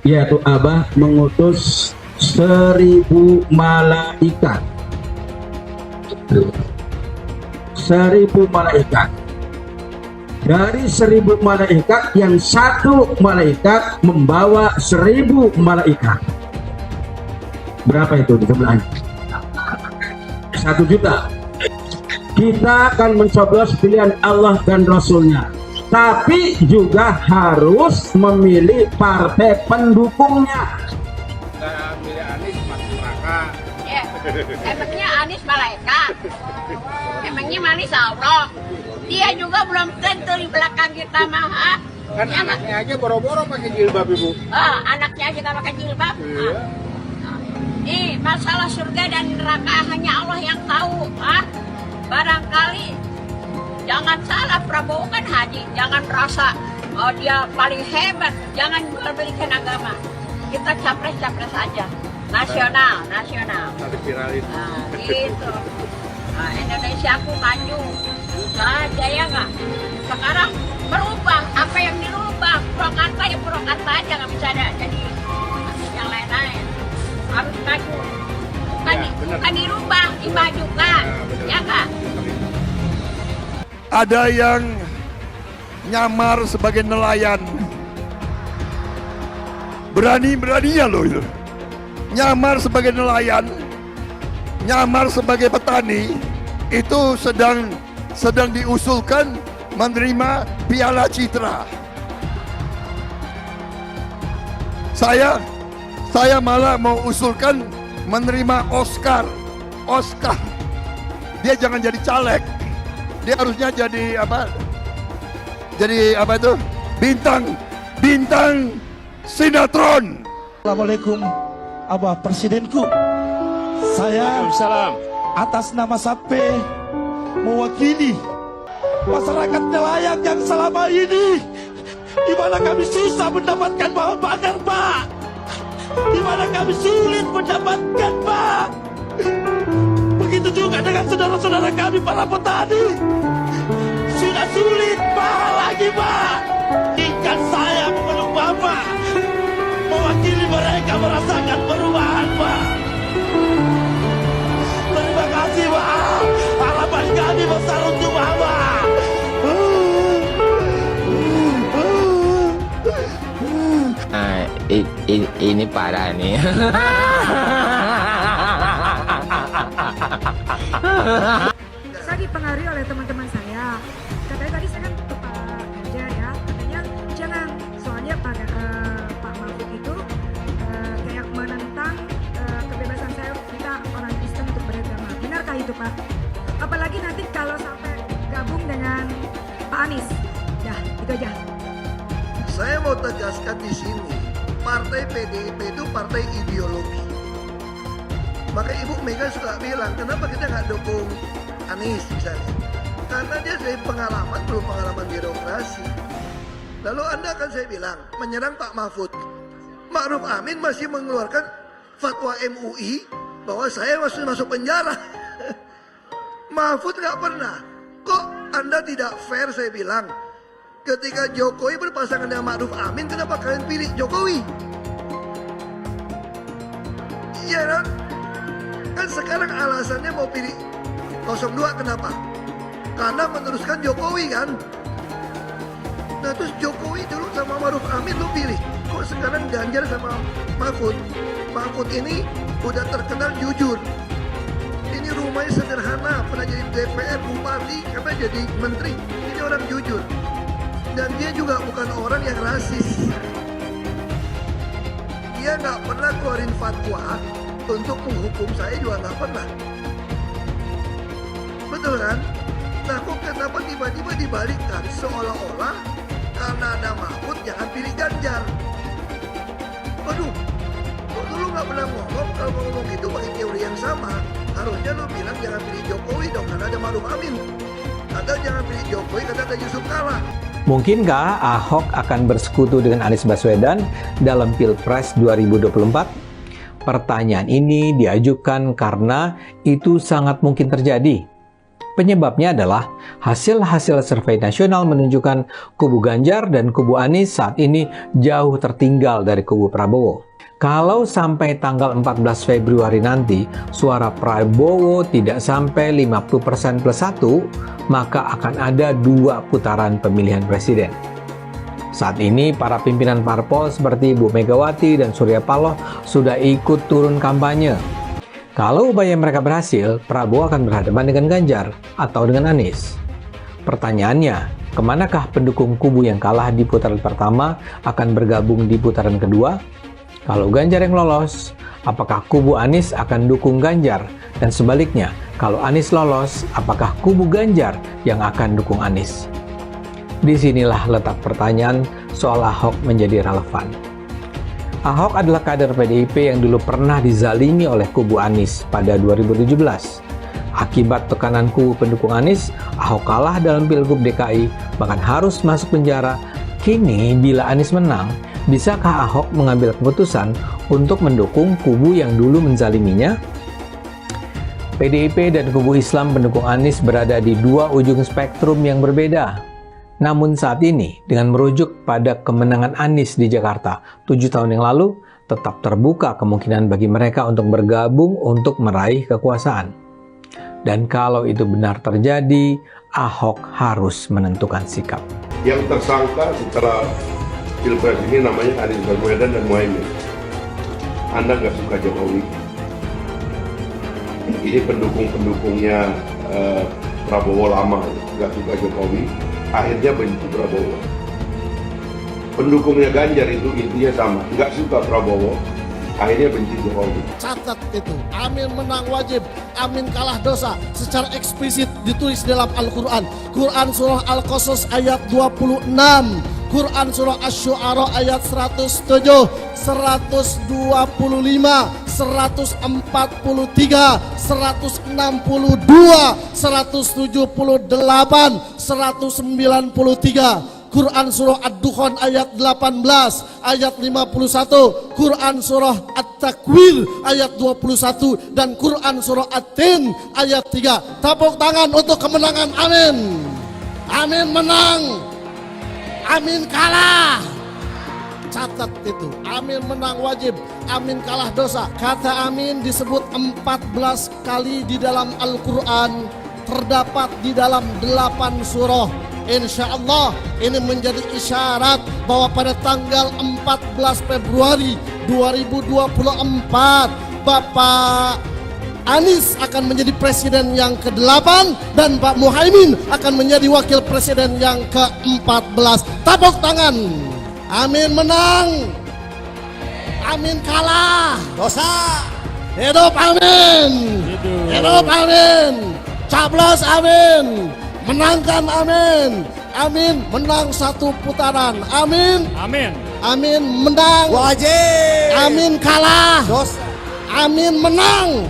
yaitu Abah mengutus 1000 malaikat. 1000 malaikat. Dari 1000 malaikat, yang satu malaikat membawa 1000 malaikat. Berapa itu di sebelahnya? 1 juta. Kita akan mencoblos pilihan Allah dan Rasulnya, tapi juga harus memilih partai pendukungnya. Kita milih Anies masuk neraka. Ya, emangnya Anies malaikat? Emangnya Anies Allah? Dia juga belum tentu di belakang kita mah. Kan Ya, anaknya aja boro-boro pakai jilbab, Ibu. anaknya aja gak pakai jilbab. Iya. Nih, masalah surga dan neraka hanya Allah yang tahu. Barangkali jangan salah, Prabowo kan haji. Jangan merasa dia paling hebat. Jangan jual-belikan agama. Kita capres-capres aja. Nasional. Nanti viralin. Nah, gitu. Nah, Indonesia aku maju. Aja ya nggak? Sekarang berubah. Apa yang dirubah? Purwakarta ya Purwakarta aja, nggak bisa ada jadi yang lain-lain. Harus maju. Bukan dirubah, dimajukan. Ya nggak? Ada yang nyamar sebagai nelayan. Berani-beraninya loh itu. Nyamar sebagai nelayan, nyamar sebagai petani, itu sedang diusulkan menerima Piala Citra. Saya malah mau usulkan menerima Oscar. Dia jangan jadi caleg. Dia harusnya jadi apa? Jadi apa itu? Bintang sinetron. Assalamualaikum, Abah Presidenku. Saya atas nama Sape mewakili masyarakat nelayan yang selama ini di mana kami susah mendapatkan bahan bakar, Pak. Di mana kami sulit mendapatkan, Pak. Begitu juga dengan saudara-saudara kami para petani. Sudah sulit, Pak, lagi, Pak. Ikan saya memeluk Bapak, mewakili mereka merasakan perubahan, Pak. Terima kasih, Pak. Harapan kami besar untuk Bapak. Nah, ini parah nih. Saya dipengaruhi oleh teman-teman saya. Katanya tadi saya kan ke Pak Ganjar ya, katanya jangan, soalnya Pak Mahfud itu kayak menentang kebebasan saya, kita orang Kristen untuk beragama. Benarkah itu, Pak? Apalagi nanti kalau sampai gabung dengan Pak Anies. Dah, itu aja. Saya mau tegaskan di sini, partai PDIP itu partai ideologi. Maka Ibu Mega suka bilang, kenapa kita nggak dukung Anies misalnya? Karena dia dari pengalaman, belum pengalaman birokrasi. Lalu Anda akan saya bilang, menyerang Pak Mahfud. Ma'ruf Amin masih mengeluarkan fatwa MUI bahwa saya masuk penjara. Mahfud nggak pernah. Kok Anda tidak fair, saya bilang. Ketika Jokowi berpasangan dengan Ma'ruf Amin, kenapa kalian pilih Jokowi? Iya kan? Kan sekarang alasannya mau pilih 02, kenapa? Karena meneruskan Jokowi kan? Nah terus Jokowi dulu sama Ma'ruf Amin lu pilih. Kok sekarang Ganjar sama Mahfud? Mahfud ini udah terkenal jujur. Ini rumahnya sederhana, pernah jadi DPR, bupati, karena jadi menteri. Ini orang jujur. Dan dia juga bukan orang yang rasis. Dia nggak pernah keluarin fatwa untuk menghukum saya, juga nggak pernah. Betul kan? Nah kok kenapa tiba-tiba dibalikkan? Seolah-olah karena ada Mahfud jangan pilih Ganjar. Waduh, kok dulu nggak pernah ngomong? Kalau mau ngomong itu pakai teori yang sama. Harusnya lo bilang jangan pilih Jokowi dong karena ada Ma'ruf Amin. Atau jangan pilih Jokowi karena ada Yusuf Kala. Mungkinkah Ahok akan bersekutu dengan Anies Baswedan dalam Pilpres 2024? Pertanyaan ini diajukan karena itu sangat mungkin terjadi. Penyebabnya adalah hasil-hasil survei nasional menunjukkan kubu Ganjar dan kubu Anies saat ini jauh tertinggal dari kubu Prabowo. Kalau sampai tanggal 14 Februari nanti suara Prabowo tidak sampai 50% plus 1, maka akan ada 2 putaran pemilihan presiden. Saat ini para pimpinan parpol seperti Bu Megawati dan Surya Paloh sudah ikut turun kampanye. Kalau upaya mereka berhasil, Prabowo akan berhadapan dengan Ganjar atau dengan Anies. Pertanyaannya, kemanakah pendukung kubu yang kalah di putaran pertama akan bergabung di putaran kedua? Kalau Ganjar yang lolos, apakah kubu Anies akan dukung Ganjar? Dan sebaliknya, kalau Anies lolos, apakah kubu Ganjar yang akan dukung Anies? Disinilah letak pertanyaan soal Ahok menjadi relevan. Ahok adalah kader PDIP yang dulu pernah dizalimi oleh kubu Anies pada 2017. Akibat tekanan kubu pendukung Anies, Ahok kalah dalam Pilgub DKI, bahkan harus masuk penjara. Kini, bila Anies menang, bisakah Ahok mengambil keputusan untuk mendukung kubu yang dulu menzaliminya? PDIP dan kubu Islam pendukung Anies berada di 2 ujung spektrum yang berbeda. Namun saat ini, dengan merujuk pada kemenangan Anies di Jakarta 7 tahun yang lalu, tetap terbuka kemungkinan bagi mereka untuk bergabung untuk meraih kekuasaan. Dan kalau itu benar terjadi, Ahok harus menentukan sikap. Yang tersangka setelah Pilpres ini namanya Anies Baswedan dan Muhaimin. Anda nggak suka Jokowi. Ini pendukung-pendukungnya Prabowo lama, nggak suka Jokowi. Akhirnya benci Prabowo. Pendukungnya Ganjar itu intinya sama, nggak suka Prabowo, akhirnya benci Jokowi. Catat itu, amin menang wajib, amin kalah dosa. Secara eksplisit ditulis dalam Al-Quran. Quran surah Al-Qasas ayat 26, Quran surah Asy-Syu'ara ayat 107, 125, 143, 162, 178, 193. Quran surah Ad-Dukhan ayat 18, ayat 51, Quran surah At-Takwir ayat 21, dan Quran surah At-Tin ayat 3. Tepuk tangan untuk kemenangan, amin. Amin menang, amin kalah. Catat itu, amin menang wajib, amin kalah dosa. Kata amin disebut 14 kali di dalam Al-Quran, terdapat di dalam 8 surah. Insya Allah ini menjadi isyarat bahwa pada tanggal 14 Februari 2024 Bapak Anies akan menjadi presiden yang ke-8 dan Pak Muhaimin akan menjadi wakil presiden yang ke-14. Tepuk tangan. Amin menang, amin kalah dosa. Hidup amin, hidup amin, caplos amin, menangkan amin, amin menang 1 putaran, amin, amin, amin menang wajib, amin kalah dosa, amin menang,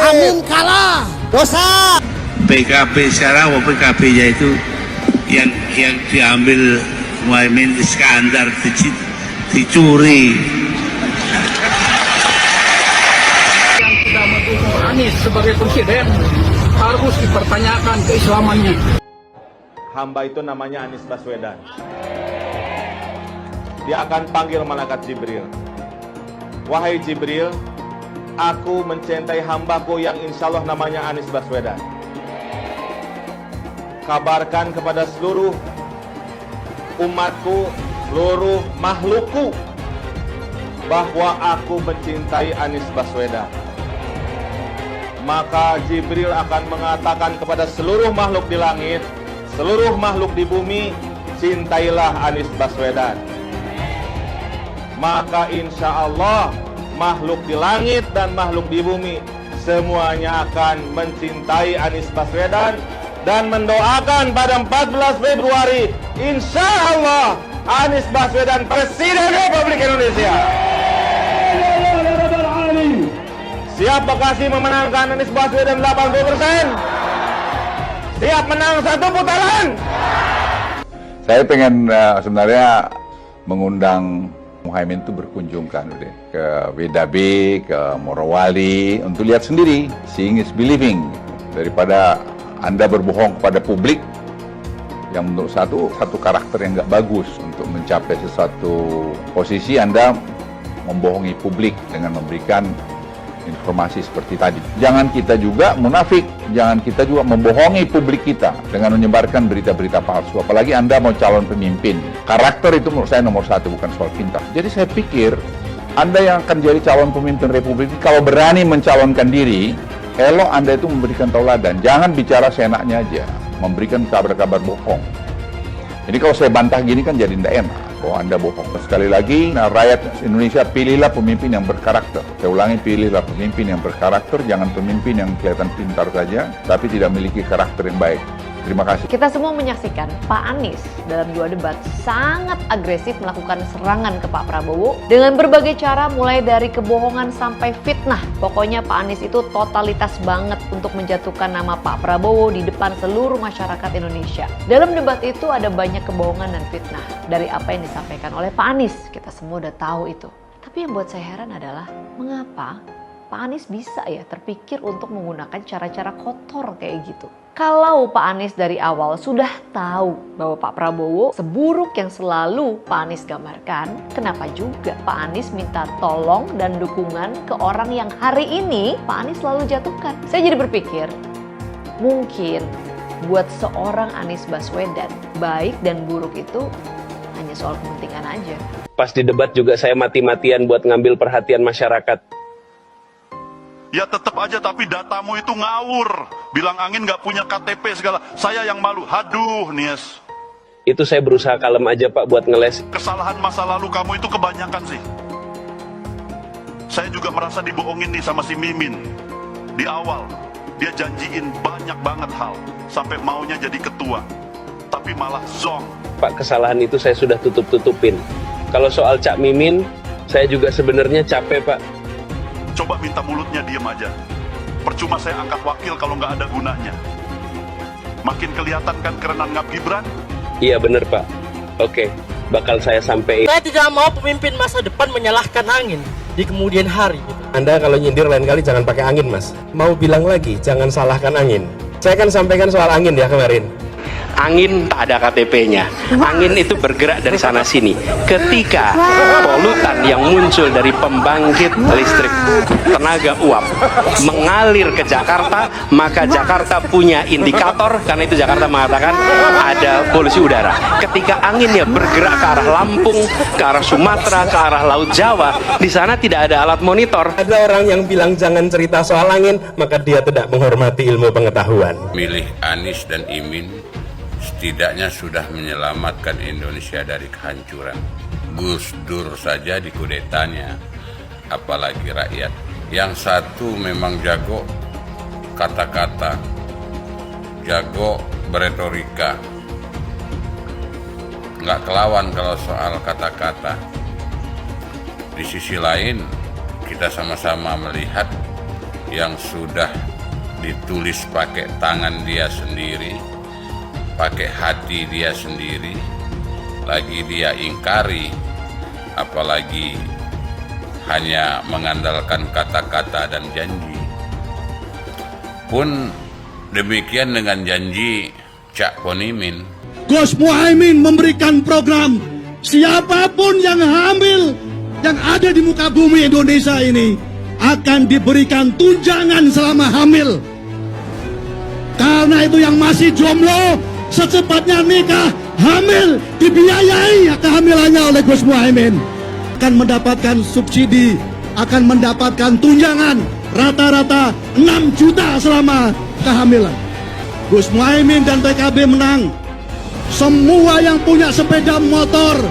amin kalah dosa. PKB sekarang PKB-nya itu yang diambil Muhaimin Iskandar dicuri. Yang tidak mendukung Anies sebagai presiden harus dipertanyakan keislamannya. Hamba itu namanya Anies Baswedan. Dia akan panggil malaikat Jibril. Wahai Jibril, aku mencintai hambaku yang insya Allah namanya Anies Baswedan. Kabarkan kepada seluruh umatku, seluruh makhlukku, bahwa aku mencintai Anies Baswedan. Maka Jibril akan mengatakan kepada seluruh makhluk di langit, seluruh makhluk di bumi, cintailah Anies Baswedan. Maka insya Allah makhluk di langit dan makhluk di bumi semuanya akan mencintai Anies Baswedan dan mendoakan pada 14 Februari insya Allah Anies Baswedan Presiden Republik Indonesia. Siap Bekasi memenangkan Anies Baswedan 80%? Siap menang 1 putaran? Saya pengen sebenarnya mengundang Muhaimin itu berkunjung kan ke WDB, ke Morowali untuk lihat sendiri, seeing is believing, daripada Anda berbohong kepada publik, yang menurut satu karakter yang nggak bagus untuk mencapai sesuatu posisi. Anda membohongi publik dengan memberikan informasi seperti tadi. Jangan kita juga munafik, jangan kita juga membohongi publik kita dengan menyebarkan berita-berita palsu. Apalagi Anda mau calon pemimpin. Karakter itu menurut saya nomor satu, bukan soal pintar. Jadi saya pikir Anda yang akan jadi calon pemimpin Republik ini, kalau berani mencalonkan diri, elok Anda itu memberikan tauladan. Jangan bicara seenaknya aja, memberikan kabar-kabar bohong. Jadi kalau saya bantah gini kan jadi tidak enak bahwa Anda bohong. Sekali lagi, rakyat Indonesia, pilihlah pemimpin yang berkarakter. Saya ulangi, pilihlah pemimpin yang berkarakter, jangan pemimpin yang kelihatan pintar saja, tapi tidak memiliki karakter yang baik. Terima kasih. Kita semua menyaksikan Pak Anies dalam 2 debat sangat agresif melakukan serangan ke Pak Prabowo dengan berbagai cara, mulai dari kebohongan sampai fitnah. Pokoknya Pak Anies itu totalitas banget untuk menjatuhkan nama Pak Prabowo di depan seluruh masyarakat Indonesia. Dalam debat itu ada banyak kebohongan dan fitnah dari apa yang disampaikan oleh Pak Anies. Kita semua udah tahu itu. Tapi yang buat saya heran adalah mengapa Pak Anies bisa ya terpikir untuk menggunakan cara-cara kotor kayak gitu. Kalau Pak Anies dari awal sudah tahu bahwa Pak Prabowo seburuk yang selalu Pak Anies gambarkan, kenapa juga Pak Anies minta tolong dan dukungan ke orang yang hari ini Pak Anies selalu jatuhkan? Saya jadi berpikir, mungkin buat seorang Anies Baswedan, baik dan buruk itu hanya soal kepentingan aja. Pas di debat juga saya mati-matian buat ngambil perhatian masyarakat. Ya tetap aja, tapi datamu itu ngawur. Bilang angin nggak punya KTP segala. Saya yang malu. Haduh, Nies. Itu saya berusaha kalem aja Pak buat ngeles. Kesalahan masa lalu kamu itu kebanyakan sih. Saya juga merasa dibohongin nih sama si Mimin. Di awal, dia janjiin banyak banget hal. Sampai maunya jadi ketua. Tapi malah zong. Pak, kesalahan itu saya sudah tutup-tutupin. Kalau soal Cak Mimin, saya juga sebenarnya capek Pak. Coba minta mulutnya diem aja. Percuma saya angkat wakil kalau nggak ada gunanya. Makin kelihatan kan kerenan Ngap Gibran? Iya bener Pak. Oke, bakal saya sampai. Saya tidak mau pemimpin masa depan menyalahkan angin di kemudian hari. Anda kalau nyindir lain kali jangan pakai angin Mas. Mau bilang lagi jangan salahkan angin. Saya kan sampaikan soal angin ya kemarin. Angin tak ada KTP-nya. Angin itu bergerak dari sana sini. Ketika polutan yang muncul dari pembangkit listrik tenaga uap mengalir ke Jakarta, maka Jakarta punya indikator, karena itu Jakarta mengatakan ada polusi udara. Ketika anginnya bergerak ke arah Lampung, ke arah Sumatera, ke arah Laut Jawa, di sana tidak ada alat monitor. Ada orang yang bilang jangan cerita soal angin, maka dia tidak menghormati ilmu pengetahuan. Milih Anies dan Imin setidaknya sudah menyelamatkan Indonesia dari kehancuran. Gus Dur saja dikudetanya, apalagi rakyat. Yang satu memang jago kata-kata, jago beretorika, nggak kelawan kalau soal kata-kata. Di sisi lain, kita sama-sama melihat yang sudah ditulis pakai tangan dia sendiri, pakai hati dia sendiri, lagi dia ingkari, apalagi hanya mengandalkan kata-kata dan janji. Pun demikian dengan janji Cak Ponimin. Gus Muhaimin memberikan program siapapun yang hamil yang ada di muka bumi Indonesia ini akan diberikan tunjangan selama hamil. Karena itu yang masih jomblo secepatnya nikah, hamil, dibiayai kehamilannya oleh Gus Muhaimin. Akan mendapatkan subsidi, akan mendapatkan tunjangan rata-rata 6 juta selama kehamilan. Gus Muhaimin dan PKB menang. Semua yang punya sepeda motor,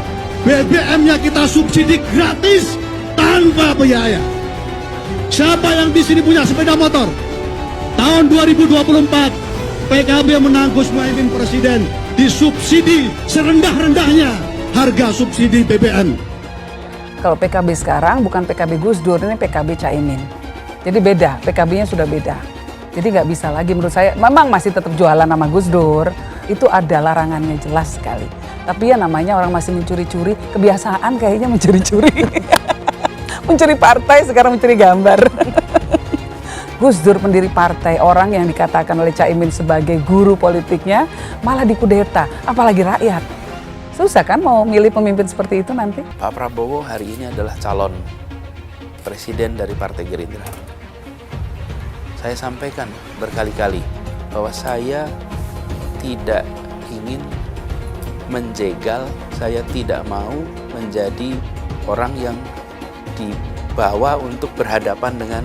BBM-nya kita subsidi gratis tanpa biaya. Siapa yang di sini punya sepeda motor? Tahun 2024 PKB menang, Gus Muhaimin presiden, disubsidi serendah-rendahnya harga subsidi BBM. Kalau PKB sekarang bukan PKB Gus Dur, ini PKB Caimin. Jadi beda, PKB-nya sudah beda. Jadi nggak bisa lagi menurut saya, memang masih tetap jualan nama Gus Dur, itu ada larangannya jelas sekali. Tapi ya namanya orang masih mencuri-curi, kebiasaan kayaknya mencuri-curi. Mencuri partai, sekarang mencuri gambar. Gus Dur pendiri partai, orang yang dikatakan oleh Caimin sebagai guru politiknya, malah dikudeta, apalagi rakyat. Susah kan mau milih pemimpin seperti itu nanti? Pak Prabowo hari ini adalah calon presiden dari Partai Gerindra. Saya sampaikan berkali-kali bahwa saya tidak ingin menjegal, saya tidak mau menjadi orang yang dibawa untuk berhadapan dengan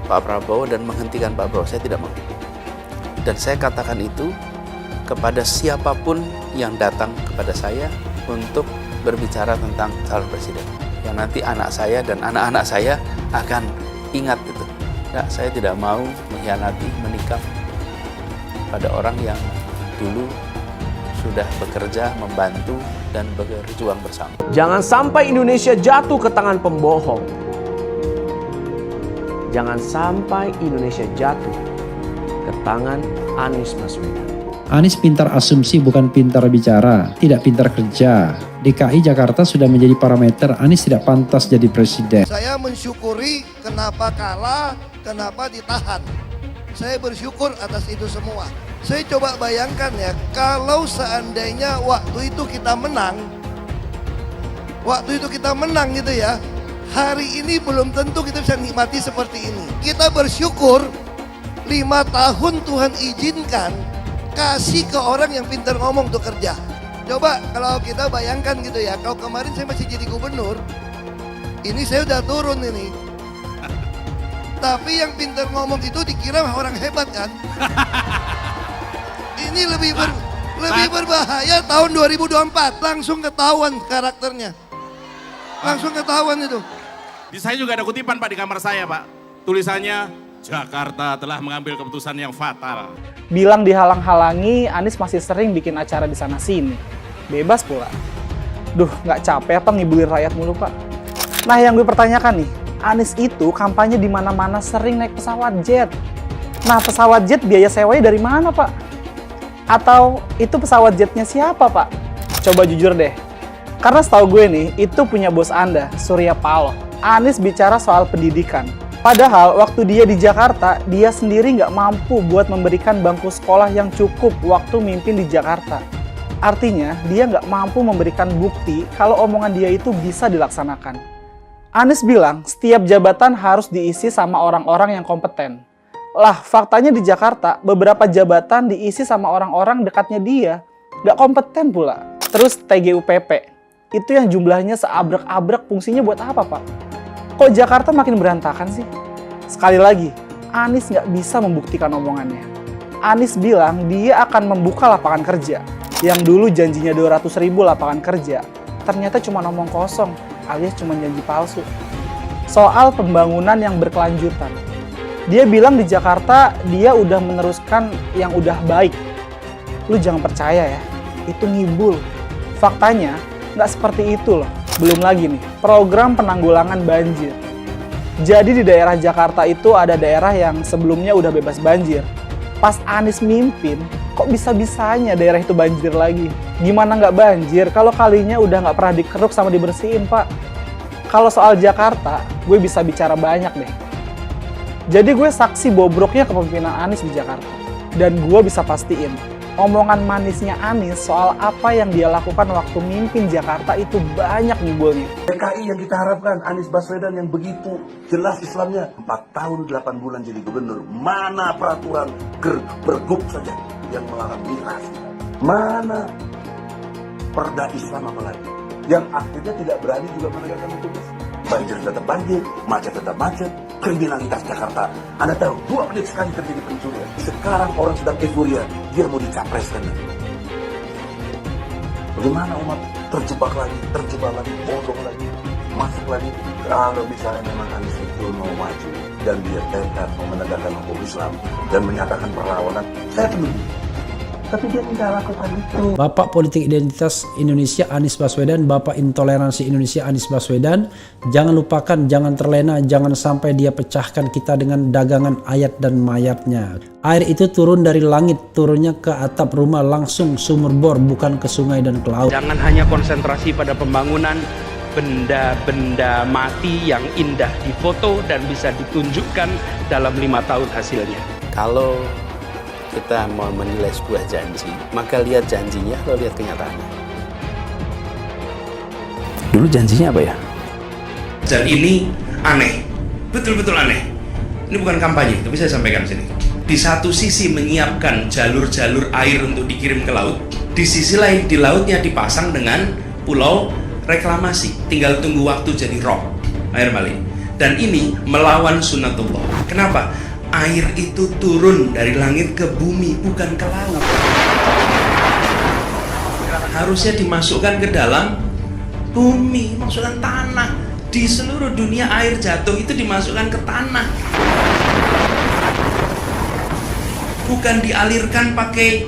Pak Prabowo dan menghentikan Pak Prabowo. Saya tidak mau. Dan saya katakan itu kepada siapapun yang datang kepada saya untuk berbicara tentang calon presiden. Yang nanti anak saya dan anak-anak saya akan ingat itu. Nah, saya tidak mau mengkhianati, menikam pada orang yang dulu sudah bekerja, membantu, dan berjuang bersama. Jangan sampai Indonesia jatuh ke tangan pembohong. Jangan sampai Indonesia jatuh ke tangan Anies Baswedan. Anies pintar asumsi bukan pintar bicara, tidak pintar kerja. DKI Jakarta sudah menjadi parameter Anies tidak pantas jadi presiden. Saya mensyukuri kenapa kalah, kenapa ditahan. Saya bersyukur atas itu semua. Saya coba bayangkan ya, kalau seandainya waktu itu kita menang gitu ya, hari ini belum tentu kita bisa nikmati seperti ini. Kita bersyukur 5 tahun Tuhan izinkan kasih ke orang yang pintar ngomong untuk kerja. Coba kalau kita bayangkan gitu ya, kalau kemarin saya masih jadi gubernur, ini saya udah turun ini. Tapi yang pintar ngomong itu dikira orang hebat kan? Ini lebih berbahaya tahun 2024, langsung ketahuan karakternya. Langsung ketahuan itu. Di saya juga ada kutipan Pak di kamar saya Pak. Tulisannya, Jakarta telah mengambil keputusan yang fatal. Bilang dihalang-halangi, Anies masih sering bikin acara di sana-sini. Bebas pula. Duh, nggak capek apa ngibulin rakyat mulu Pak? Nah yang gue pertanyakan nih, Anies itu kampanye di mana-mana sering naik pesawat jet. Nah pesawat jet biaya sewanya dari mana Pak? Atau itu pesawat jetnya siapa Pak? Coba jujur deh. Karena setahu gue nih, itu punya bos Anda, Surya Paloh. Anies bicara soal pendidikan. Padahal waktu dia di Jakarta, dia sendiri nggak mampu buat memberikan bangku sekolah yang cukup waktu mimpin di Jakarta. Artinya, dia nggak mampu memberikan bukti kalau omongan dia itu bisa dilaksanakan. Anies bilang, setiap jabatan harus diisi sama orang-orang yang kompeten. Lah, faktanya di Jakarta, beberapa jabatan diisi sama orang-orang dekatnya dia. Nggak kompeten pula. Terus TGUPP, itu yang jumlahnya seabrek-abrek, fungsinya buat apa Pak? Kok Jakarta makin berantakan sih? Sekali lagi, Anies nggak bisa membuktikan omongannya. Anies bilang dia akan membuka lapangan kerja. Yang dulu janjinya 200.000 lapangan kerja, ternyata cuma ngomong kosong, alias cuma janji palsu. Soal pembangunan yang berkelanjutan. Dia bilang di Jakarta dia udah meneruskan yang udah baik. Lu jangan percaya ya, itu ngibul. Faktanya nggak seperti itu loh. Belum lagi nih, program penanggulangan banjir. Jadi di daerah Jakarta itu ada daerah yang sebelumnya udah bebas banjir. Pas Anies mimpin, kok bisa-bisanya daerah itu banjir lagi? Gimana nggak banjir kalau kalinya udah nggak pernah dikeruk sama dibersihin Pak? Kalau soal Jakarta, gue bisa bicara banyak deh. Jadi gue saksi bobroknya kepemimpinan Anies di Jakarta. Dan gue bisa pastiin, omongan manisnya Anies soal apa yang dia lakukan waktu mimpin Jakarta itu banyak ngibulnya. DKI yang kita harapkan, Anies Baswedan yang begitu jelas Islamnya. 4 tahun 8 bulan jadi gubernur. Mana peraturan pergub saja yang melarang migrasi? Mana perda Islam apalagi? Yang akhirnya tidak berani juga menegakkan hukum Islam. Banjir tetap banjir, macet tetap macet, kriminalitas Jakarta. Anda tahu, 2 menit sekali terjadi pencurian. Sekarang orang sedang euforia, dia mau dicapreskan. Bagaimana umat terjebak lagi, bodoh lagi, masuk lagi. Kalau misalnya memang Anies itu mau maju dan dia tekad mau menegakkan hukum Islam dan menyatakan perlawanan, saya menunggu. Tapi dia tidak lakukan itu. Bapak politik identitas Indonesia Anies Baswedan, Bapak intoleransi Indonesia Anies Baswedan. Jangan lupakan, jangan terlena, jangan sampai dia pecahkan kita dengan dagangan ayat dan mayatnya. Air itu turun dari langit, turunnya ke atap rumah langsung sumur bor, bukan ke sungai dan ke laut. Jangan hanya konsentrasi pada pembangunan, benda-benda mati yang indah difoto dan bisa ditunjukkan dalam 5 tahun hasilnya. Kalau kita mau menilai sebuah janji, maka lihat janjinya, lalu lihat kenyataannya. Dulu janjinya apa ya? Dan ini aneh, betul-betul aneh. Ini bukan kampanye, tapi saya sampaikan sini. Di satu sisi menyiapkan jalur-jalur air untuk dikirim ke laut, di sisi lain di lautnya dipasang dengan pulau reklamasi, tinggal tunggu waktu jadi rob, air malin. Dan ini melawan sunnatullah. Kenapa? Air itu turun dari langit ke bumi, bukan ke laut. Harusnya dimasukkan ke dalam bumi, masukkan tanah. Di seluruh dunia air jatuh itu dimasukkan ke tanah, bukan dialirkan pakai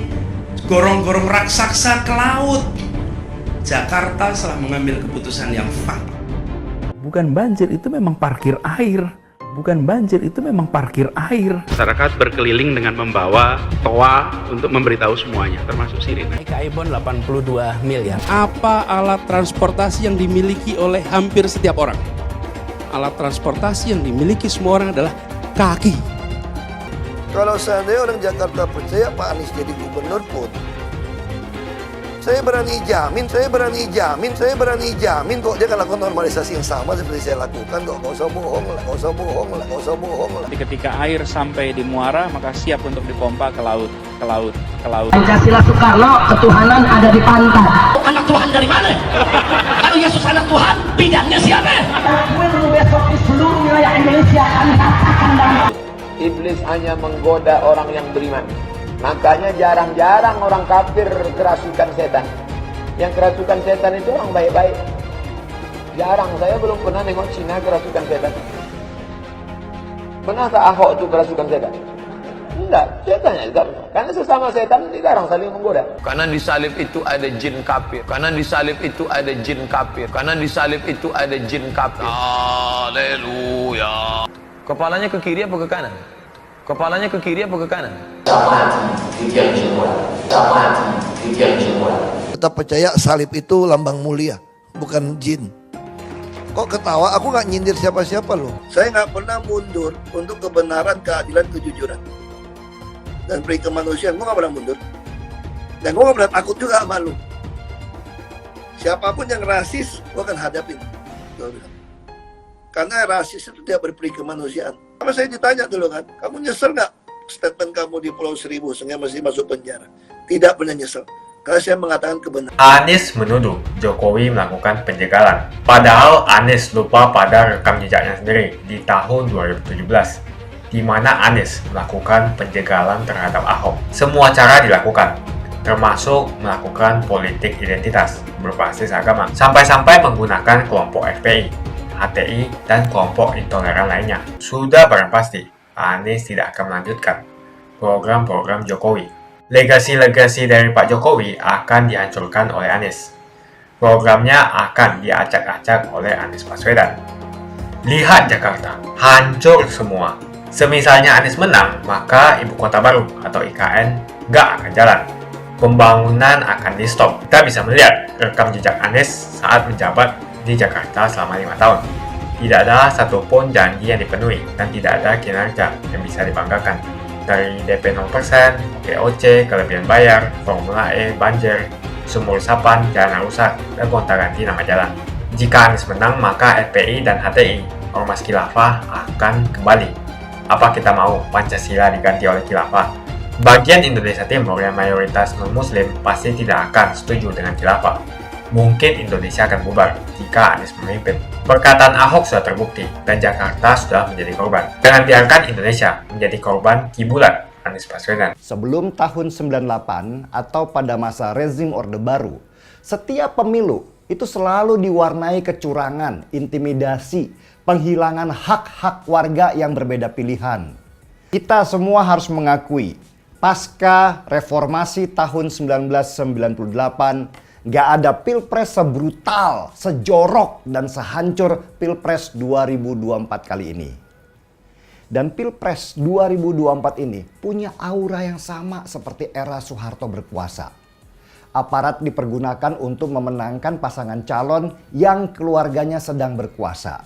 gorong-gorong raksasa ke laut. Jakarta telah mengambil keputusan yang fatal. Bukan banjir, itu memang parkir air. Bukan banjir, itu memang parkir air. Masyarakat berkeliling dengan membawa toa untuk memberitahu semuanya, termasuk sirine. Ibon 82 miliar. Apa alat transportasi yang dimiliki oleh hampir setiap orang? Alat transportasi yang dimiliki semua orang adalah kaki. Kalau seandainya orang Jakarta percaya Pak Anies jadi gubernur pun, saya berani jamin kok dia akan lakukan normalisasi yang sama seperti saya lakukan kok. Gak usah bohong lah. Ketika air sampai di muara, maka siap untuk dipompa ke laut. Pancasila Soekarno, ketuhanan ada di pantai. Anak Tuhan dari mana? Kalau Yesus anak Tuhan, bidangnya siapa? Besok di seluruh wilayah Indonesia akan katakan dan Iblis hanya menggoda orang yang beriman. Makanya jarang-jarang orang kafir kerasukan setan. Yang kerasukan setan itu orang baik-baik. Jarang, saya belum pernah nengok Cina kerasukan setan. Pernah tak Ahok itu kerasukan setan? Enggak, setannya juga. Karena sesama setan jarang saling menggoda. Karena di salib itu ada jin kafir. Haleluya. Kepalanya ke kiri apa ke kanan? Tetap percaya salib itu lambang mulia, bukan jin. Kok ketawa? Aku nggak nyindir siapa-siapa loh. Saya nggak pernah mundur untuk kebenaran, keadilan, kejujuran, dan peri kemanusiaan. Gue nggak pernah mundur. Dan gue nggak pernah takut juga sama lu. Siapapun yang rasis, gue akan hadapin. Karena rasis itu tidak berperi kemanusiaan. Sama saya ditanya dulu kan, kamu nyesel nggak statement kamu di Pulau Seribu sehingga masih masuk penjara? Tidak pernah nyesel, karena saya mengatakan kebenaran. Anies menuduh Jokowi melakukan penjagalan. Padahal Anies lupa pada rekam jejaknya sendiri di tahun 2017, di mana Anies melakukan penjagalan terhadap Ahok. Semua cara dilakukan, termasuk melakukan politik identitas berbasis agama, sampai-sampai menggunakan kelompok FPI, HTI, dan kelompok intoleran lainnya. Sudah barang pasti, Anies tidak akan melanjutkan program-program Jokowi. Legasi-legasi dari Pak Jokowi akan dihancurkan oleh Anies. Programnya akan diacak-acak oleh Anies Baswedan. Lihat Jakarta, hancur semua. Semisalnya Anies menang, maka Ibu Kota Baru atau IKN nggak akan jalan. Pembangunan akan di-stop. Kita bisa melihat rekam jejak Anies saat menjabat di Jakarta selama 5 tahun. Tidak ada satupun janji yang dipenuhi dan tidak ada kinerja yang bisa dibanggakan. Dari DP 0%, GOC, kelebihan bayar, Formula E, banjir, sumur resapan, jalan rusak, dan gonta-ganti nama jalan. Jika Anies menang, maka FPI dan HTI, Ormas Khilafah, akan kembali. Apa kita mau Pancasila diganti oleh Khilafah? Bagian Indonesia Timur yang mayoritas non-muslim pasti tidak akan setuju dengan Khilafah. Mungkin Indonesia akan bubar jika Anies memimpin. Perkataan Ahok sudah terbukti dan Jakarta sudah menjadi korban. Jangan biarkan Indonesia menjadi korban kibulan Anies Baswedan. Sebelum tahun 98 atau pada masa rezim Orde Baru, setiap pemilu itu selalu diwarnai kecurangan, intimidasi, penghilangan hak-hak warga yang berbeda pilihan. Kita semua harus mengakui, pasca reformasi tahun 1998, gak ada pilpres sebrutal, sejorok, dan sehancur pilpres 2024 kali ini. Dan pilpres 2024 ini punya aura yang sama seperti era Soeharto berkuasa. Aparat dipergunakan untuk memenangkan pasangan calon yang keluarganya sedang berkuasa.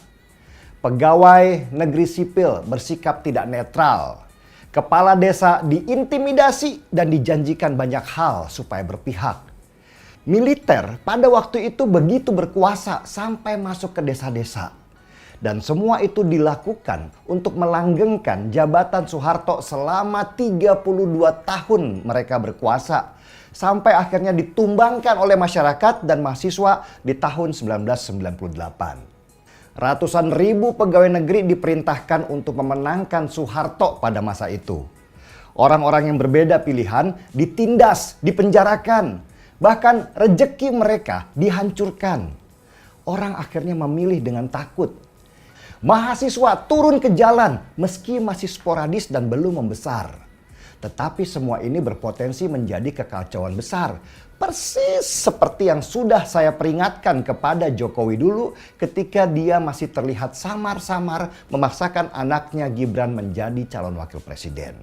Pegawai negeri sipil bersikap tidak netral. Kepala desa diintimidasi dan dijanjikan banyak hal supaya berpihak. Militer pada waktu itu begitu berkuasa sampai masuk ke desa-desa. Dan semua itu dilakukan untuk melanggengkan jabatan Soeharto selama 32 tahun mereka berkuasa. Sampai akhirnya ditumbangkan oleh masyarakat dan mahasiswa di tahun 1998. Ratusan ribu pegawai negeri diperintahkan untuk memenangkan Soeharto pada masa itu. Orang-orang yang berbeda pilihan ditindas, dipenjarakan. Bahkan rejeki mereka dihancurkan. Orang akhirnya memilih dengan takut. Mahasiswa turun ke jalan meski masih sporadis dan belum membesar. Tetapi semua ini berpotensi menjadi kekacauan besar. Persis seperti yang sudah saya peringatkan kepada Jokowi dulu ketika dia masih terlihat samar-samar memaksakan anaknya Gibran menjadi calon wakil presiden.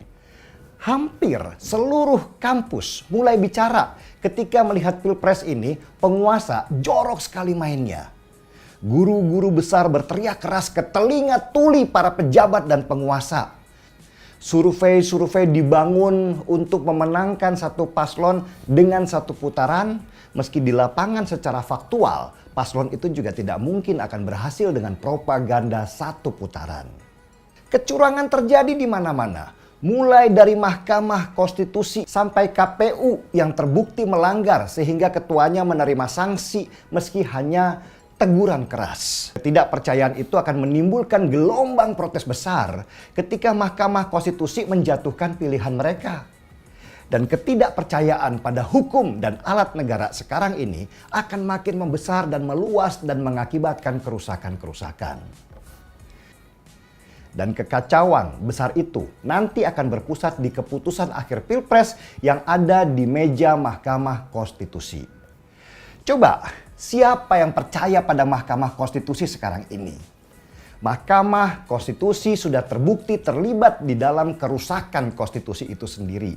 Hampir seluruh kampus mulai bicara ketika melihat pilpres ini, penguasa jorok sekali mainnya. Guru-guru besar berteriak keras ke telinga tuli para pejabat dan penguasa. Survei-survei dibangun untuk memenangkan satu paslon dengan satu putaran, meski di lapangan secara faktual, paslon itu juga tidak mungkin akan berhasil dengan propaganda satu putaran. Kecurangan terjadi di mana-mana. Mulai dari Mahkamah Konstitusi sampai KPU yang terbukti melanggar sehingga ketuanya menerima sanksi meski hanya teguran keras. Ketidakpercayaan itu akan menimbulkan gelombang protes besar ketika Mahkamah Konstitusi menjatuhkan pilihan mereka. Dan ketidakpercayaan pada hukum dan alat negara sekarang ini akan makin membesar dan meluas dan mengakibatkan kerusakan-kerusakan. Dan kekacauan besar itu nanti akan berpusat di keputusan akhir Pilpres yang ada di meja Mahkamah Konstitusi. Coba, siapa yang percaya pada Mahkamah Konstitusi sekarang ini? Mahkamah Konstitusi sudah terbukti terlibat di dalam kerusakan konstitusi itu sendiri.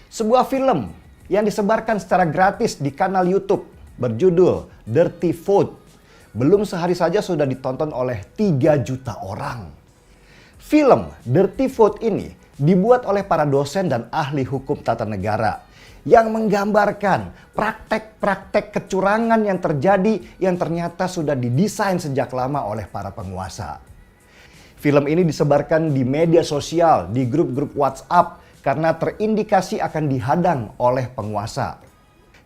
Sebuah film yang disebarkan secara gratis di kanal YouTube berjudul Dirty Vote. Belum sehari saja sudah ditonton oleh 3 juta orang. Film Dirty Vote ini dibuat oleh para dosen dan ahli hukum tata negara yang menggambarkan praktek-praktek kecurangan yang terjadi yang ternyata sudah didesain sejak lama oleh para penguasa. Film ini disebarkan di media sosial, di grup-grup WhatsApp karena terindikasi akan dihadang oleh penguasa.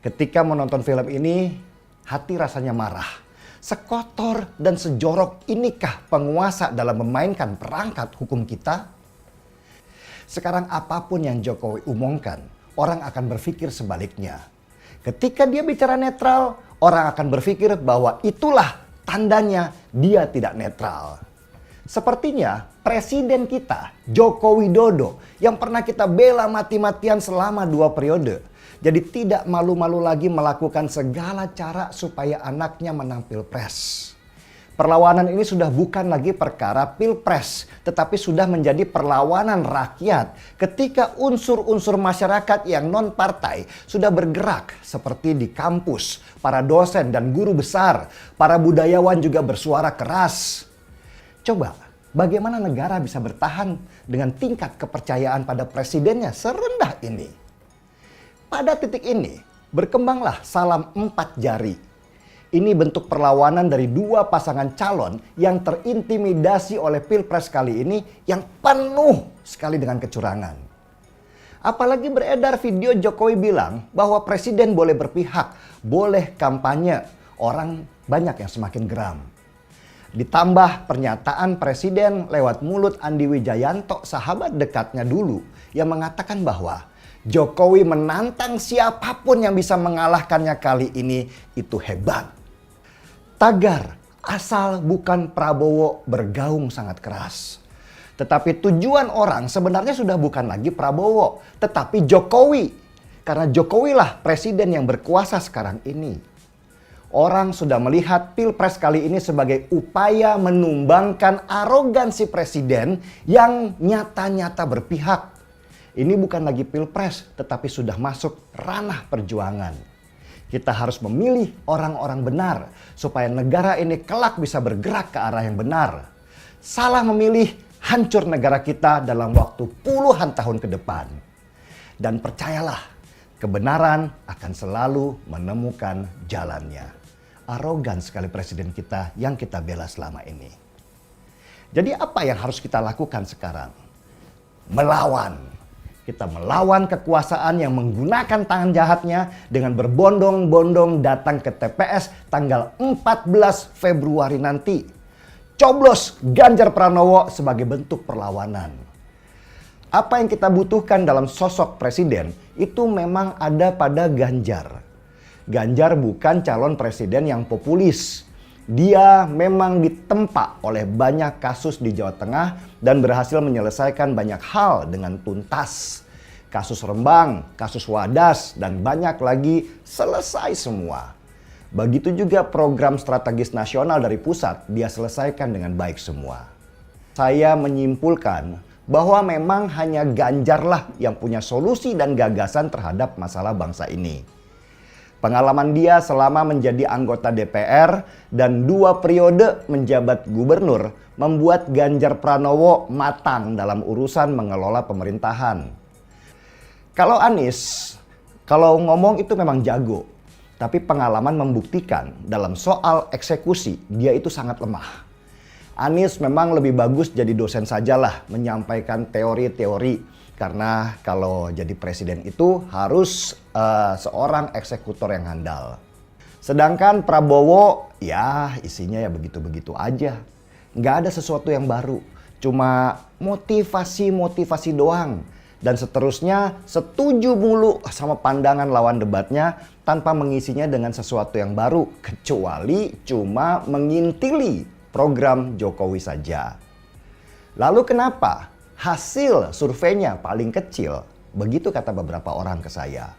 Ketika menonton film ini, hati rasanya marah. Sekotor dan sejorok inikah penguasa dalam memainkan perangkat hukum kita? Sekarang apapun yang Jokowi umumkan, orang akan berpikir sebaliknya. Ketika dia bicara netral, orang akan berpikir bahwa itulah tandanya dia tidak netral. Sepertinya presiden kita, Joko Widodo, yang pernah kita bela mati-matian selama 2 periode, jadi tidak malu-malu lagi melakukan segala cara supaya anaknya menang Pilpres. Perlawanan ini sudah bukan lagi perkara Pilpres, tetapi sudah menjadi perlawanan rakyat ketika unsur-unsur masyarakat yang non-partai sudah bergerak seperti di kampus, para dosen dan guru besar, para budayawan juga bersuara keras. Coba, bagaimana negara bisa bertahan dengan tingkat kepercayaan pada presidennya serendah ini? Pada titik ini, berkembanglah salam 4 jari. Ini bentuk perlawanan dari 2 pasangan calon yang terintimidasi oleh Pilpres kali ini yang penuh sekali dengan kecurangan. Apalagi beredar video Jokowi bilang bahwa presiden boleh berpihak, boleh kampanye. Orang banyak yang semakin geram. Ditambah pernyataan presiden lewat mulut Andi Wijayanto, sahabat dekatnya dulu, yang mengatakan bahwa Jokowi menantang siapapun yang bisa mengalahkannya kali ini itu hebat. Tagar asal bukan Prabowo bergaung sangat keras. Tetapi tujuan orang sebenarnya sudah bukan lagi Prabowo, tetapi Jokowi. Karena Jokowi lah presiden yang berkuasa sekarang ini. Orang sudah melihat Pilpres kali ini sebagai upaya menumbangkan arogansi presiden yang nyata-nyata berpihak. Ini bukan lagi pilpres, tetapi sudah masuk ranah perjuangan. Kita harus memilih orang-orang benar supaya negara ini kelak bisa bergerak ke arah yang benar. Salah memilih, hancur negara kita dalam waktu puluhan tahun ke depan. Dan percayalah, kebenaran akan selalu menemukan jalannya. Arogan sekali presiden kita yang kita bela selama ini. Jadi apa yang harus kita lakukan sekarang? Melawan. Kita melawan kekuasaan yang menggunakan tangan jahatnya dengan berbondong-bondong datang ke TPS tanggal 14 Februari nanti. Coblos Ganjar Pranowo sebagai bentuk perlawanan. Apa yang kita butuhkan dalam sosok presiden itu memang ada pada Ganjar. Ganjar bukan calon presiden yang populis. Dia memang ditempa oleh banyak kasus di Jawa Tengah dan berhasil menyelesaikan banyak hal dengan tuntas. Kasus Rembang, kasus Wadas, dan banyak lagi selesai semua. Begitu juga program strategis nasional dari pusat, dia selesaikan dengan baik semua. Saya menyimpulkan bahwa memang hanya Ganjarlah yang punya solusi dan gagasan terhadap masalah bangsa ini. Pengalaman dia selama menjadi anggota DPR dan 2 periode menjabat gubernur membuat Ganjar Pranowo matang dalam urusan mengelola pemerintahan. Kalau Anies, kalau ngomong itu memang jago, tapi pengalaman membuktikan dalam soal eksekusi dia itu sangat lemah. Anies memang lebih bagus jadi dosen sajalah menyampaikan teori-teori. Karena kalau jadi presiden itu harus seorang eksekutor yang handal. Sedangkan Prabowo ya isinya ya begitu-begitu aja. Nggak ada sesuatu yang baru. Cuma motivasi-motivasi doang. Dan seterusnya setuju mulu sama pandangan lawan debatnya tanpa mengisinya dengan sesuatu yang baru. Kecuali cuma mengintili program Jokowi saja. Lalu kenapa hasil surveinya paling kecil? Begitu kata beberapa orang ke saya.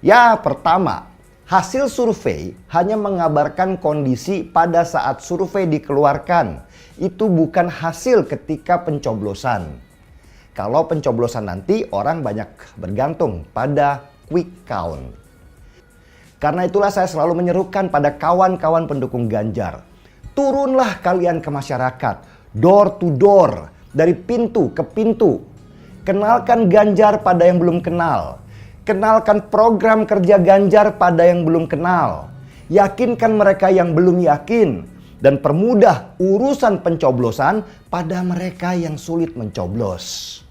Ya, pertama, hasil survei hanya mengabarkan kondisi pada saat survei dikeluarkan. Itu bukan hasil ketika pencoblosan. Kalau pencoblosan nanti orang banyak bergantung pada quick count. Karena itulah saya selalu menyerukan pada kawan-kawan pendukung Ganjar. Turunlah kalian ke masyarakat, door to door. Dari pintu ke pintu. Kenalkan Ganjar pada yang belum kenal. Kenalkan program kerja Ganjar pada yang belum kenal. Yakinkan mereka yang belum yakin. Dan permudah urusan pencoblosan pada mereka yang sulit mencoblos.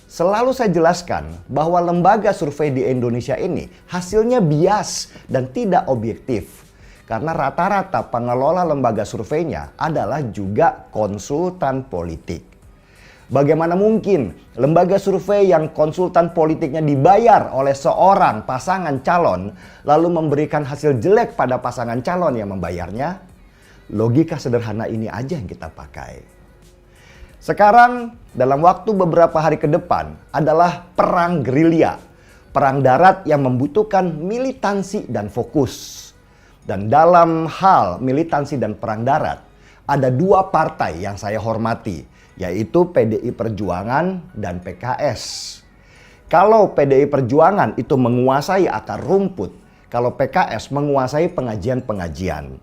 Selalu saya jelaskan bahwa lembaga survei di Indonesia ini hasilnya bias dan tidak objektif. Karena rata-rata pengelola lembaga surveinya adalah juga konsultan politik. Bagaimana mungkin lembaga survei yang konsultan politiknya dibayar oleh seorang pasangan calon lalu memberikan hasil jelek pada pasangan calon yang membayarnya? Logika sederhana ini aja yang kita pakai. Sekarang dalam waktu beberapa hari ke depan adalah perang gerilya. Perang darat yang membutuhkan militansi dan fokus. Dan dalam hal militansi dan perang darat ada 2 partai yang saya hormati. Yaitu PDI Perjuangan dan PKS. Kalau PDI Perjuangan itu menguasai akar rumput, kalau PKS menguasai pengajian-pengajian.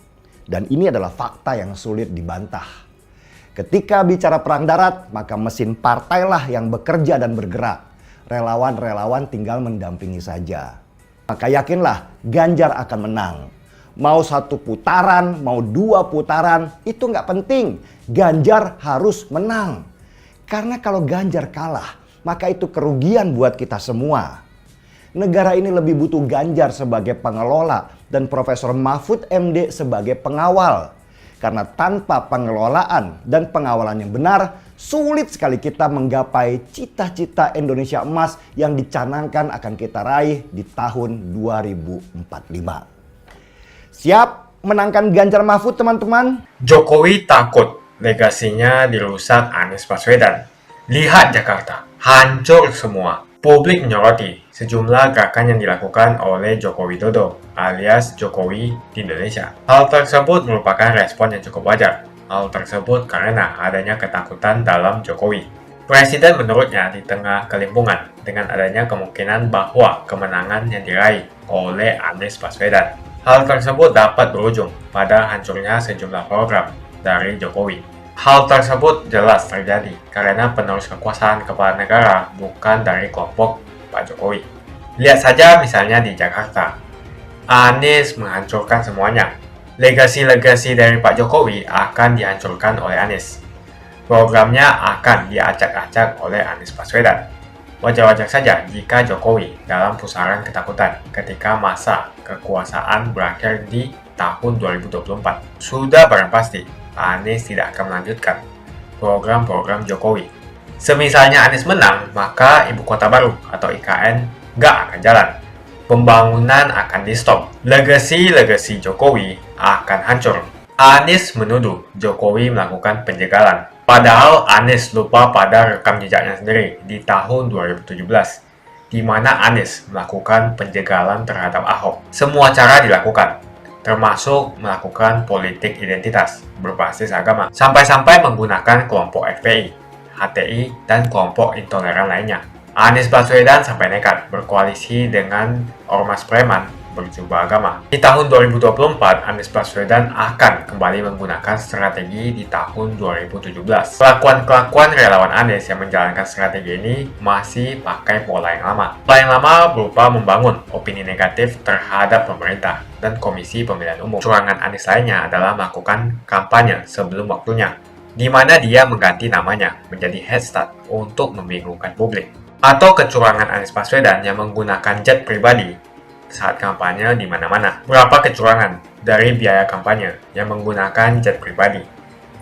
Dan ini adalah fakta yang sulit dibantah. Ketika bicara perang darat, maka mesin partailah yang bekerja dan bergerak. Relawan-relawan tinggal mendampingi saja. Maka yakinlah Ganjar akan menang. Mau 1 putaran, mau 2 putaran, itu nggak penting. Ganjar harus menang. Karena kalau Ganjar kalah, maka itu kerugian buat kita semua. Negara ini lebih butuh Ganjar sebagai pengelola dan Profesor Mahfud MD sebagai pengawal. Karena tanpa pengelolaan dan pengawalan yang benar, sulit sekali kita menggapai cita-cita Indonesia emas yang dicanangkan akan kita raih di tahun 2045. Siap menangkan Ganjar Mahfud, teman-teman? Jokowi takut legasinya dirusak Anies Baswedan. Lihat Jakarta, hancur semua. Publik menyoroti sejumlah gerakan yang dilakukan oleh Joko Widodo alias Jokowi di Indonesia. Hal tersebut merupakan respon yang cukup wajar. Hal tersebut karena adanya ketakutan dalam Jokowi. Presiden menurutnya di tengah kelimpungan dengan adanya kemungkinan bahwa kemenangan yang diraih oleh Anies Baswedan. Hal tersebut dapat berujung pada hancurnya sejumlah program dari Jokowi. Hal tersebut jelas terjadi karena penerus kekuasaan kepala negara bukan dari kelompok Pak Jokowi. Lihat saja misalnya di Jakarta. Anies menghancurkan semuanya. Legasi-legasi dari Pak Jokowi akan dihancurkan oleh Anies. Programnya akan diacak-acak oleh Anies Baswedan. Wajar-wajar saja jika Jokowi dalam pusaran ketakutan ketika masa kekuasaan berakhir di tahun 2024. Sudah barang pasti, Anies tidak akan melanjutkan program-program Jokowi. Semisalnya Anies menang, maka Ibu Kota Baru atau IKN nggak akan jalan. Pembangunan akan di-stop. Legasi-legasi Jokowi akan hancur. Anies menuduh Jokowi melakukan penjagalan. Padahal Anies lupa pada rekam jejaknya sendiri di tahun 2017, di mana Anies melakukan penjagalan terhadap Ahok. Semua cara dilakukan, termasuk melakukan politik identitas berbasis agama, sampai-sampai menggunakan kelompok FPI, HTI, dan kelompok intoleran lainnya. Anies Baswedan sampai nekat berkoalisi dengan ormas preman berjubah agama. Di tahun 2024, Anies Baswedan akan kembali menggunakan strategi di tahun 2017. Kelakuan-kelakuan relawan Anies yang menjalankan strategi ini masih pakai pola yang lama. Pola yang lama berupa membangun opini negatif terhadap pemerintah dan Komisi Pemilihan Umum. Curangan Anies lainnya adalah melakukan kampanye sebelum waktunya, di mana dia mengganti namanya menjadi head start untuk membingungkan publik. Atau kecurangan Anies Baswedan yang menggunakan jet pribadi saat kampanye di mana-mana. Berapa kecurangan dari biaya kampanye yang menggunakan jet pribadi?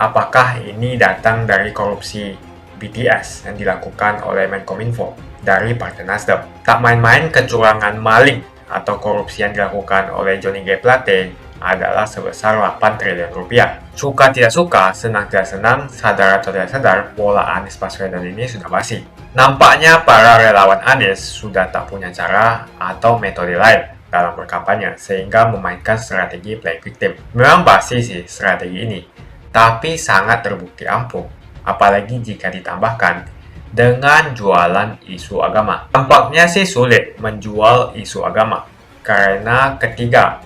Apakah ini datang dari korupsi BTS yang dilakukan oleh Menkominfo dari Partai Nasdem? Tak main-main kecurangan maling atau korupsi yang dilakukan oleh Johnny G. Plate adalah sebesar 8 triliun rupiah. Suka tidak suka, senang tidak senang, sadar atau tidak sadar, pola Anies Baswedan ini sudah basi. Nampaknya para relawan Anies sudah tak punya cara atau metode lain dalam berkampanye sehingga memainkan strategi playing victim. Memang basi sih strategi ini, tapi sangat terbukti ampuh, apalagi jika ditambahkan dengan jualan isu agama. Tampaknya sih sulit menjual isu agama karena ketiga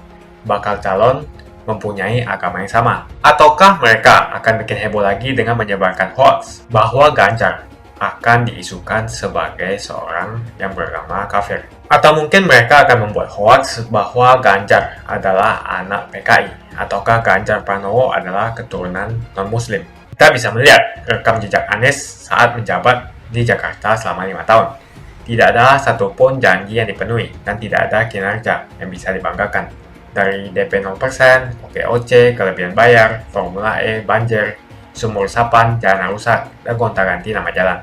bakal calon mempunyai agama yang sama. Ataukah mereka akan bikin heboh lagi dengan menyebarkan hoax bahwa Ganjar akan diisukan sebagai seorang yang beragama kafir? Atau mungkin mereka akan membuat hoax bahwa Ganjar adalah anak PKI, ataukah Ganjar Pranowo adalah keturunan non-muslim? Kita bisa melihat rekam jejak Anies saat menjabat di Jakarta selama 5 tahun. Tidak ada satupun janji yang dipenuhi dan tidak ada kinerja yang bisa dibanggakan. Dari DP 0%, OKOC, kelebihan bayar, Formula E, banjir, sumur resapan, jalan rusak, dan gonta-ganti nama jalan.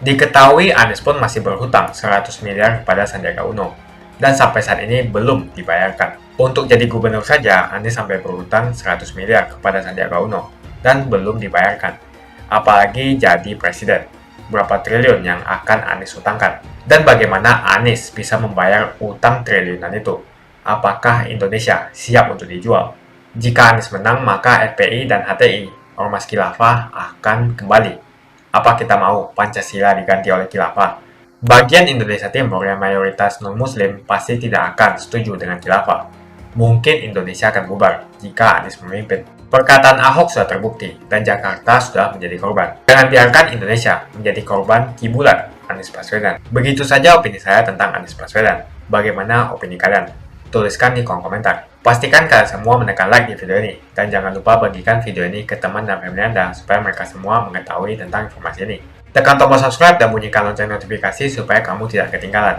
Diketahui Anies pun masih berhutang 100 miliar kepada Sandiaga Uno, dan sampai saat ini belum dibayarkan. Untuk jadi gubernur saja, Anies sampai berhutang 100 miliar kepada Sandiaga Uno, dan belum dibayarkan. Apalagi jadi presiden, berapa triliun yang akan Anies hutangkan? Dan bagaimana Anies bisa membayar utang triliunan itu? Apakah Indonesia siap untuk dijual? Jika Anies menang, maka FPI dan HTI, Ormas Khilafah, akan kembali. Apa kita mau Pancasila diganti oleh Khilafah? Bagian Indonesia Timur yang mayoritas non-muslim pasti tidak akan setuju dengan Khilafah. Mungkin Indonesia akan bubar jika Anies memimpin. Perkataan Ahok sudah terbukti dan Jakarta sudah menjadi korban. Jangan biarkan Indonesia menjadi korban kibulan Anies Baswedan. Begitu saja opini saya tentang Anies Baswedan. Bagaimana opini kalian? Tuliskan di kolom komentar. Pastikan kalian semua menekan like di video ini. Dan jangan lupa bagikan video ini ke teman dan family Anda supaya mereka semua mengetahui tentang informasi ini. Tekan tombol subscribe dan bunyikan lonceng notifikasi supaya kamu tidak ketinggalan.